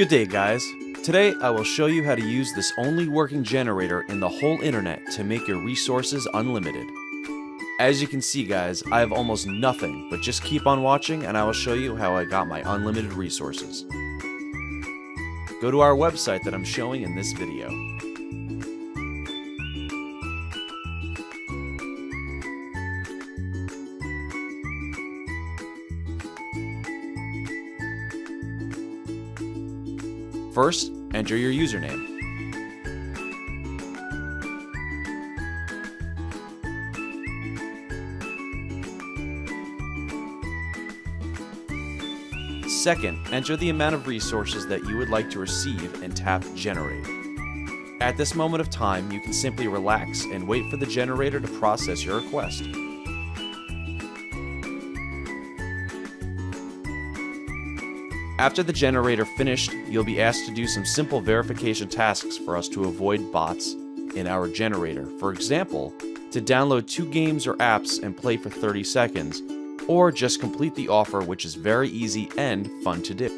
Good day, guys. Today I will show you how to use this only working generator in the whole internet to make your resources unlimited. As you can see, guys, I have almost nothing, but just keep on watching and I will show you how I got my unlimited resources. Go to our website that I'm showing in this video. First, enter your username. Second, enter the amount of resources that you would like to receive and tap Generate. At this moment of time, you can simply relax and wait for the generator to process your request. After the generator finished, you'll be asked to do some simple verification tasks for us to avoid bots in our generator. For example, to download 2 games or apps and play for 30 seconds, or just complete the offer, which is very easy and fun to do.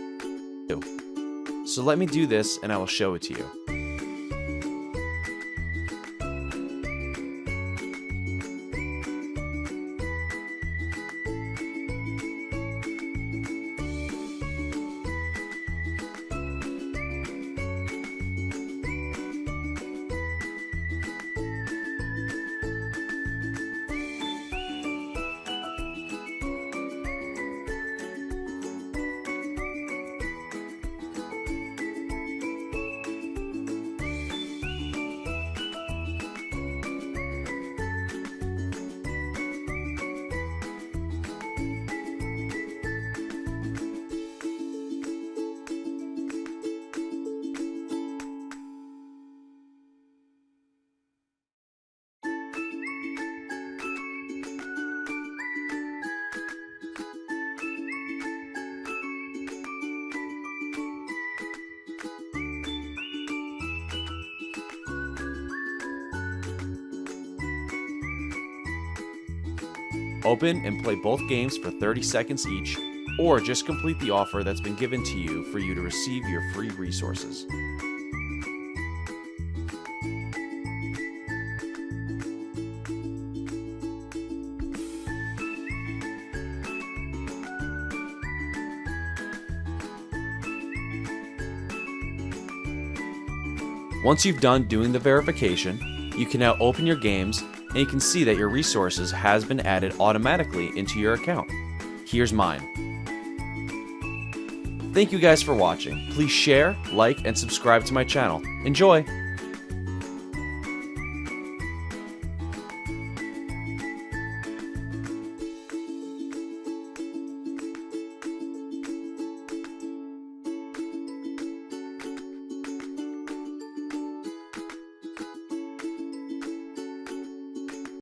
So let me do this and I will show it to you. Open and play both games for 30 seconds each, or just complete the offer that's been given to you for you to receive your free resources. Once you've done doing the verification, you can now open your games and you can see that your resources has been added automatically into your account. Here's mine. Thank you guys for watching. Please share, like, and subscribe to my channel. Enjoy!